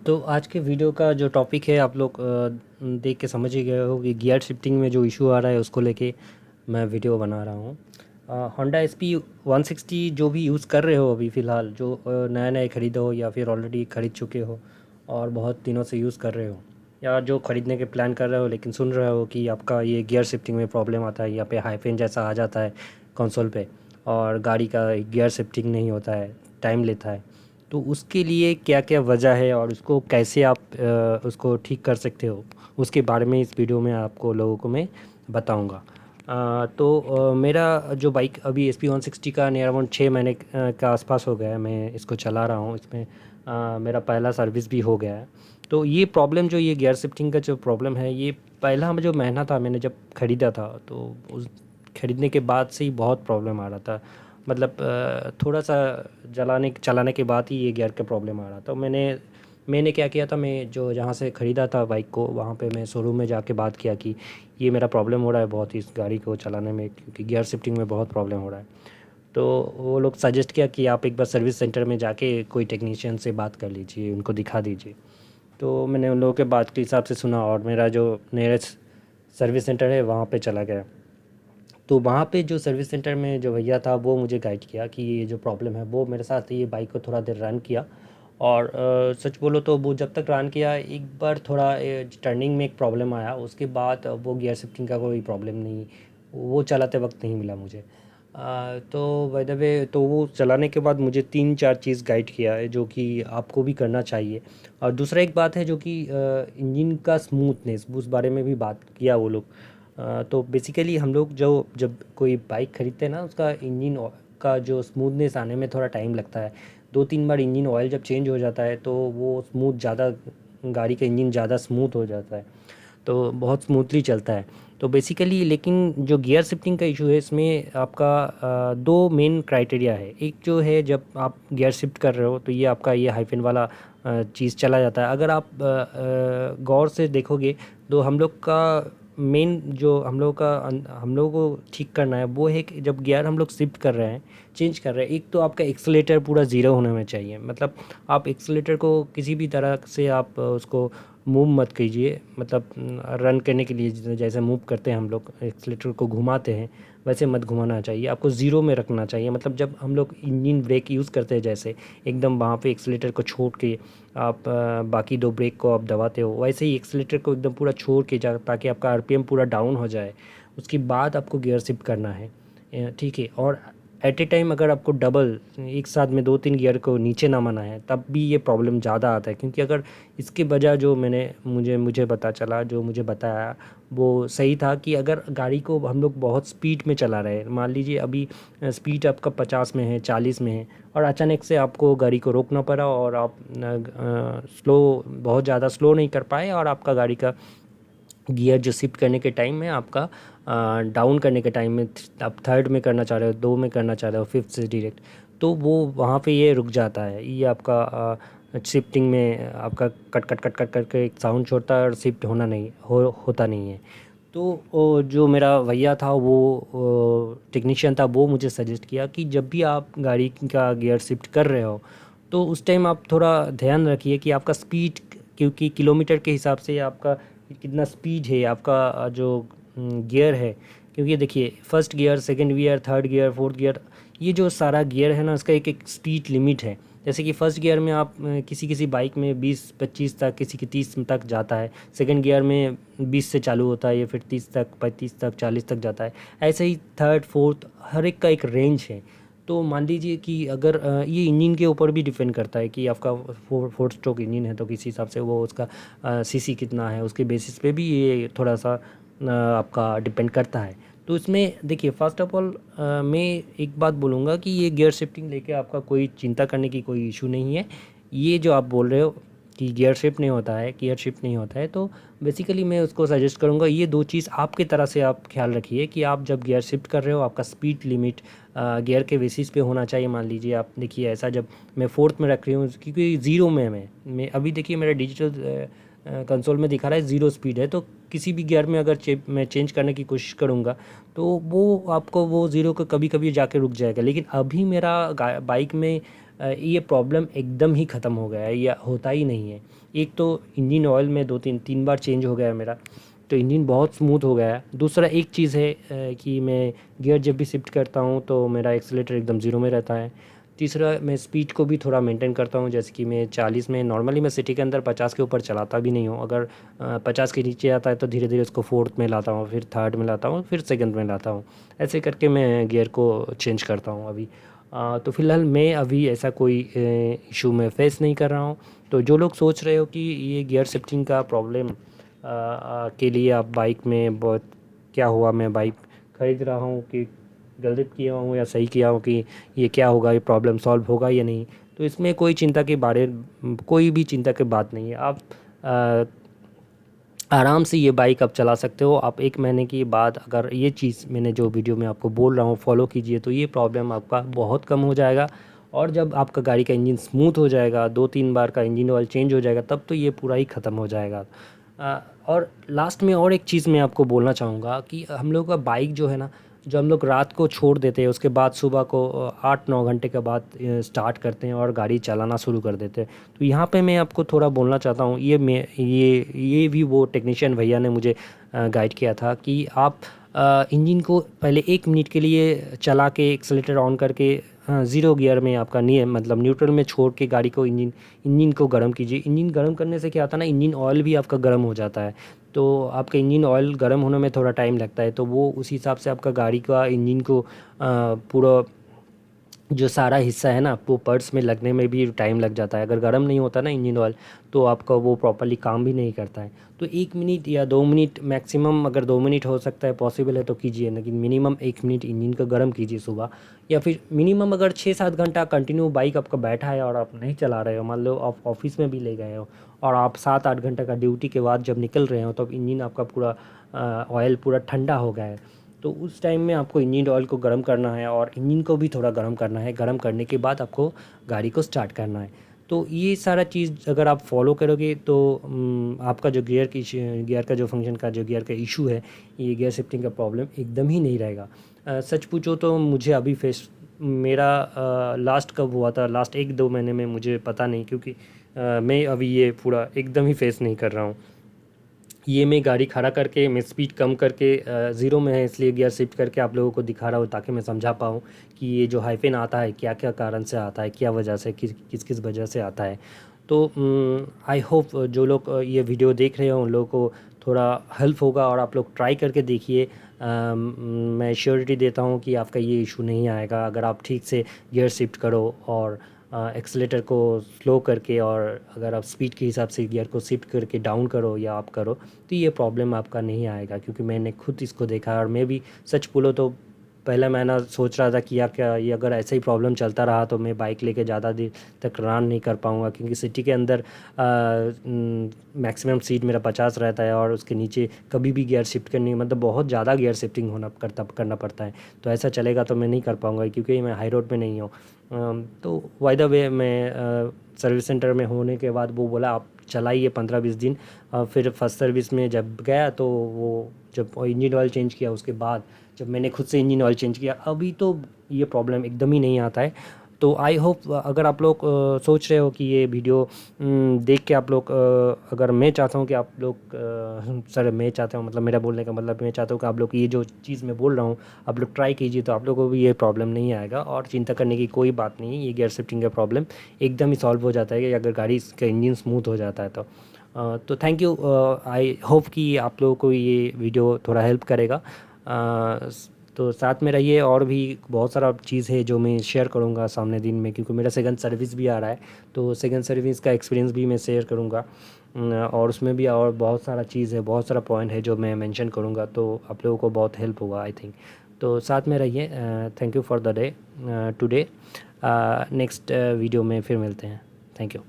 तो आज के वीडियो का जो टॉपिक है आप लोग देख के समझ ही गए हो कि गियर शिफ्टिंग में जो इशू आ रहा है उसको लेके मैं वीडियो बना रहा हूँ। होंडा एस पी 160 जो भी यूज़ कर रहे हो अभी फ़िलहाल, जो नए नए ख़रीदे हो या फिर ऑलरेडी ख़रीद चुके हो और बहुत दिनों से यूज़ कर रहे हो, या जो ख़रीदने के प्लान कर रहे हो लेकिन सुन रहे हो कि आपका ये गियर शिफ्टिंग में प्रॉब्लम आता है, या पे हाइफेन जैसा आ जाता है कंसोल पे और गाड़ी का गियर शिफ्टिंग नहीं होता है, टाइम लेता है। तो उसके लिए क्या क्या वजह है और उसको कैसे आप उसको ठीक कर सकते हो, उसके बारे में इस वीडियो में आपको लोगों को मैं बताऊंगा। मेरा जो बाइक अभी एस पी 160 का नियर अबाउट 6 महीने का आसपास हो गया है, मैं इसको चला रहा हूँ। इसमें मेरा पहला सर्विस भी हो गया है। तो ये प्रॉब्लम जो ये गियर शिफ्टिंग का जो प्रॉब्लम है, ये पहला जो महीना था मैंने जब ख़रीदा था, तो उस ख़रीदने के बाद से ही बहुत प्रॉब्लम आ रहा था। मतलब थोड़ा सा चलाने के बाद ही ये गियर का प्रॉब्लम आ रहा था। मैंने क्या किया था, मैं जो जहाँ से ख़रीदा था बाइक को, वहाँ पे मैं शोरूम में जाके बात किया कि ये मेरा प्रॉब्लम हो रहा है बहुत ही इस गाड़ी को चलाने में, क्योंकि गियर शिफ्टिंग में बहुत प्रॉब्लम हो रहा है। तो वो लोग सजेस्ट किया कि आप एक बार सर्विस सेंटर में जाके कोई टेक्नीशियन से बात कर लीजिए, उनको दिखा दीजिए। तो मैंने उन लोगों के बात के हिसाब से सुना और मेरा जो नियरेस्ट सर्विस सेंटर है वहाँ पे चला गया। तो वहाँ पे जो सर्विस सेंटर में जो भैया था वो मुझे गाइड किया कि ये जो प्रॉब्लम है, वो मेरे साथ ये बाइक को थोड़ा देर रन किया। और सच बोलो तो वो जब तक रन किया, एक बार थोड़ा टर्निंग में एक प्रॉब्लम आया, उसके बाद वो गियर शिफ्टिंग का कोई प्रॉब्लम नहीं, वो चलाते वक्त नहीं मिला मुझे। तो बाय द वे, तो वो चलाने के बाद मुझे 3-4 चीज़ गाइड किया है जो कि आपको भी करना चाहिए। और दूसरा एक बात है जो कि इंजन का स्मूथनेस, उस बारे में भी बात किया वो लोग। तो बेसिकली हम लोग जो जब कोई बाइक ख़रीदते हैं ना, उसका इंजन का जो स्मूथनेस आने में थोड़ा टाइम लगता है। 2-3 बार इंजन ऑयल जब चेंज हो जाता है तो वो स्मूथ ज़्यादा, गाड़ी का इंजन ज़्यादा स्मूथ हो जाता है, तो बहुत स्मूथली चलता है। तो बेसिकली लेकिन जो गियर शिफ्टिंग का इशू है, इसमें आपका दो मेन क्राइटेरिया है। एक जो है, जब आप गियर शिफ्ट कर रहे हो तो ये आपका ये हाइफन वाला चीज़ चला जाता है। अगर आप गौर से देखोगे तो हम लोग का मेन जो हम लोगों को ठीक करना है वो है कि जब गियर हम लोग शिफ्ट कर रहे हैं, चेंज कर रहे हैं, एक तो आपका एक्सीलेटर पूरा ज़ीरो होने में चाहिए। मतलब आप एक्सीलेटर को किसी भी तरह से आप उसको मूव मत कीजिए। मतलब रन करने के लिए जैसे मूव करते हैं हम लोग, एक्सीलेटर को घुमाते हैं, वैसे मत घुमाना चाहिए, आपको ज़ीरो में रखना चाहिए। मतलब जब हम लोग इंजन ब्रेक यूज़ करते हैं, जैसे एकदम वहाँ पे एक्सीलेटर को छोड़ के आप बाकी दो ब्रेक को आप दबाते हो, वैसे ही एक्सीलेटर को एकदम पूरा छोड़ के जा, ताकि आपका आरपीएम पूरा डाउन हो जाए। उसके बाद आपको गियर शिफ्ट करना है, ठीक है। और एट ए टाइम अगर आपको डबल एक साथ में 2-3 गियर को नीचे ना माना है, तब भी ये प्रॉब्लम ज़्यादा आता है। क्योंकि अगर इसके बजाय जो मुझे पता चला, जो मुझे बताया वो सही था, कि अगर गाड़ी को हम लोग बहुत स्पीड में चला रहे हैं, मान लीजिए अभी स्पीड आपका 50 में है, 40 में है, और अचानक से आपको गाड़ी को रोकना पड़ा और आप बहुत ज़्यादा स्लो नहीं कर पाए, और आपका गाड़ी का गियर जो शिफ्ट करने के टाइम में आपका डाउन करने के टाइम में आप थर्ड में करना चाह रहे हो, दो में करना चाह रहे हो, फिफ्थ से डायरेक्ट, तो वो वहाँ पे ये रुक जाता है। ये आपका शिफ्टिंग में आपका कट कट कट कट करके एक साउंड छोड़ता है और शिफ्ट होता नहीं है। तो जो मेरा भैया था, वो टेक्नीशियन था, वो मुझे सजेस्ट किया कि जब भी आप गाड़ी का गियर शिफ्ट कर रहे हो, तो उस टाइम आप थोड़ा ध्यान रखिए कि आपका स्पीड, क्योंकि किलोमीटर के हिसाब से आपका कितना स्पीड है, आपका जो गियर है। क्योंकि देखिए, first gear, second gear, third gear, fourth gear, ये जो सारा गियर है ना, इसका एक एक स्पीड लिमिट है। जैसे कि फर्स्ट गियर में आप किसी किसी बाइक में 20-25 तक, किसी की 30 तक जाता है। सेकंड गियर में 20 से चालू होता है, या फिर 30 तक, 35 तक, 40 तक जाता है। ऐसे ही थर्ड, फोर्थ, हर एक का एक रेंज है। तो मान लीजिए कि अगर ये इंजन के ऊपर भी डिपेंड करता है कि आपका फोर स्ट्रोक इंजन है, तो किसी हिसाब से वो उसका सीसी कितना है, उसके बेसिस पे भी ये थोड़ा सा आपका डिपेंड करता है। तो इसमें देखिए, फ़र्स्ट ऑफ ऑल मैं एक बात बोलूँगा कि ये गियर शिफ्टिंग लेके आपका कोई चिंता करने की कोई इशू नहीं है। ये जो आप बोल रहे हो कि गियर शिफ्ट नहीं होता है, तो बेसिकली मैं उसको सजेस्ट करूँगा, ये दो चीज़ आपकी तरह से आप ख्याल रखिए कि आप जब गियर शिफ्ट कर रहे हो, आपका स्पीड लिमिट गियर के बेसिस पे होना चाहिए। मान लीजिए आप देखिए, ऐसा जब मैं फोर्थ में रख रही हूँ, क्योंकि ज़ीरो में मैं अभी देखिए मेरा डिजिटल कंसोल में दिखा रहा है ज़ीरो स्पीड है, तो किसी भी गियर में अगर मैं चेंज करने की कोशिश करूँगा, तो वो आपको वो ज़ीरो को कभी कभी जाके रुक जाएगा। लेकिन अभी मेरा बाइक में ये प्रॉब्लम एकदम ही ख़त्म हो गया है या होता ही नहीं है। एक तो इंजन ऑयल में 2-3 बार चेंज हो गया है मेरा, तो इंजन बहुत स्मूथ हो गया है। दूसरा एक चीज़ है कि मैं गियर जब भी शिफ्ट करता हूँ तो मेरा एक्सीलेटर एकदम ज़ीरो में रहता है। तीसरा, मैं स्पीड को भी थोड़ा मेंटेन करता हूँ, जैसे कि मैं 40 में, नॉर्मली मैं सिटी के अंदर 50 के ऊपर चलाता भी नहीं हूँ। अगर 50 के नीचे आता है तो धीरे धीरे उसको फोर्थ में लाता हूँ, फिर थर्ड में लाता हूँ, फिर सेकंड में लाता हूँ। ऐसे करके मैं गियर को चेंज करता हूँ अभी। तो फ़िलहाल मैं अभी ऐसा कोई इशू में फेस नहीं कर रहा हूँ। तो जो लोग सोच रहे हो कि ये गियर शिफ्टिंग का प्रॉब्लम के लिए आप बाइक में बहुत क्या हुआ, मैं बाइक खरीद रहा हूँ कि गलत किया हूँ या सही किया हूँ, कि ये क्या होगा, ये प्रॉब्लम सॉल्व होगा या नहीं, तो इसमें कोई भी चिंता की बात नहीं है। आप आराम से ये बाइक आप चला सकते हो। आप 1 महीने के बाद अगर ये चीज़ मैंने जो वीडियो में आपको बोल रहा हूँ फॉलो कीजिए तो ये प्रॉब्लम आपका बहुत कम हो जाएगा। और जब आपका गाड़ी का इंजन स्मूथ हो जाएगा, 2-3 बार का इंजन ऑयल चेंज हो जाएगा, तब तो ये पूरा ही ख़त्म हो जाएगा। और लास्ट में और एक चीज़ मैं आपको बोलना चाहूँगा कि हम लोग का बाइक जो है ना, जो हम लोग रात को छोड़ देते हैं उसके बाद सुबह को 8-9 घंटे के बाद स्टार्ट करते हैं और गाड़ी चलाना शुरू कर देते हैं। तो यहाँ पे मैं आपको थोड़ा बोलना चाहता हूँ, ये भी वो टेक्नीशियन भैया ने मुझे गाइड किया था कि आप इंजन को पहले 1 मिनट के लिए चला के एक्सेलेरेटर ऑन करके ज़ीरो गियर में आपका मतलब न्यूट्रल में छोड़ के गाड़ी को इंजन को गर्म कीजिए। इंजन गर्म करने से क्या होता है ना, इंजन ऑयल भी आपका गर्म हो जाता है। तो आपका इंजन ऑयल गर्म होने में थोड़ा टाइम लगता है, तो वो उस हिसाब से आपका गाड़ी का इंजन को पूरा जो सारा हिस्सा है ना, वो पर्ट्स में लगने में भी टाइम लग जाता है। अगर गर्म नहीं होता ना इंजन ऑयल, तो आपका वो प्रॉपरली काम भी नहीं करता है। तो 1 मिनट या 2 मिनट मैक्सिमम, अगर 2 मिनट हो सकता है पॉसिबल है तो कीजिए, लेकिन मिनिमम 1 मिनट इंजन का गर्म कीजिए सुबह। या फिर मिनिमम अगर 6-7 घंटा कंटिन्यू बाइक आपका बैठा है और आप नहीं चला रहे हो, मान लो आप ऑफिस में भी ले गए हो और आप 7-8 घंटे का ड्यूटी के बाद जब निकल रहे हो, तो इंजन आपका पूरा ऑयल पूरा ठंडा हो गया है, तो उस टाइम में आपको इंजन ऑयल को गर्म करना है और इंजन को भी थोड़ा गर्म करना है। गर्म करने के बाद आपको गाड़ी को स्टार्ट करना है। तो ये सारा चीज़ अगर आप फॉलो करोगे तो आपका जो गियर का जो फंक्शन का जो गियर का इशू है, ये गियर शिफ्टिंग का प्रॉब्लम एकदम ही नहीं रहेगा। सच पूछो तो मुझे अभी मेरा लास्ट कब हुआ था, लास्ट 1-2 महीने में मुझे पता नहीं, क्योंकि मैं अभी ये पूरा एकदम ही फेस नहीं कर रहा हूँ। ये मैं गाड़ी खड़ा करके, मैं स्पीड कम करके ज़ीरो में है इसलिए गियर शिफ्ट करके आप लोगों को दिखा रहा हूँ, ताकि मैं समझा पाऊँ कि ये जो हाइफन आता है क्या क्या कारण से आता है, क्या वजह से, किस किस वजह से आता है। तो आई होप जो लोग ये वीडियो देख रहे हो उन लोगों को थोड़ा हेल्प होगा और आप लोग ट्राई करके देखिए। मैं श्योरिटी देता हूँ कि आपका ये इशू नहीं आएगा अगर आप ठीक से गियर शिफ्ट करो और एक्सेलेटर को स्लो करके, और अगर आप स्पीड के हिसाब से गियर को शिफ्ट करके डाउन करो या अप करो, तो ये प्रॉब्लम आपका नहीं आएगा। क्योंकि मैंने खुद इसको देखा है और मैं भी सच बोलो तो पहला महीना सोच रहा था कि या क्या ये अगर ऐसा ही प्रॉब्लम चलता रहा तो मैं बाइक लेके ज़्यादा देर तक रन नहीं कर पाऊँगा, क्योंकि सिटी के अंदर मैक्सिमम सीट मेरा 50 रहता है और उसके नीचे कभी भी गियर शिफ्ट करनी, मतलब बहुत ज़्यादा गियर शिफ्टिंग करना पड़ता है। तो ऐसा चलेगा तो मैं नहीं कर पाऊँगा, क्योंकि मैं हाई रोड पे नहीं हूँ। तो बाय द वे मैं सर्विस सेंटर में होने के बाद वो बोला आप चलाइए 15-20 दिन। फिर फर्स्ट सर्विस में जब गया तो वो जब इंजन ऑयल चेंज किया, उसके बाद जब मैंने खुद से इंजन ऑयल चेंज किया, अभी तो ये प्रॉब्लम एकदम ही नहीं आता है। तो आई होप अगर आप लोग सोच रहे हो कि ये वीडियो देख के आप लोग अगर मैं चाहता हूँ कि आप लोग सर मैं चाहता हूँ, मतलब मेरा बोलने का मतलब मैं चाहता हूँ कि आप लोग ये जो चीज़ मैं बोल रहा हूँ आप लोग ट्राई कीजिए, तो आप लोगों को भी ये प्रॉब्लम नहीं आएगा और चिंता करने की कोई बात नहीं है। ये गियर शिफ्टिंग का प्रॉब्लम एकदम ही सॉल्व हो जाता है कि अगर गाड़ी का इंजन स्मूथ हो जाता है तो। तो थैंक यू। आई होप कि आप लोगों को ये वीडियो थोड़ा हेल्प करेगा। तो साथ में रहिए, और भी बहुत सारा चीज़ है जो मैं शेयर करूँगा सामने दिन में, क्योंकि मेरा सेकंड सर्विस भी आ रहा है, तो सेकंड सर्विस का एक्सपीरियंस भी मैं शेयर करूँगा। और उसमें भी और बहुत सारा चीज़ है, बहुत सारा पॉइंट है जो मैं मेंशन करूँगा, तो आप लोगों को बहुत हेल्प होगा आई थिंक। तो साथ में रहिए। Thank you for the day today. Next video में फिर मिलते हैं। Thank you.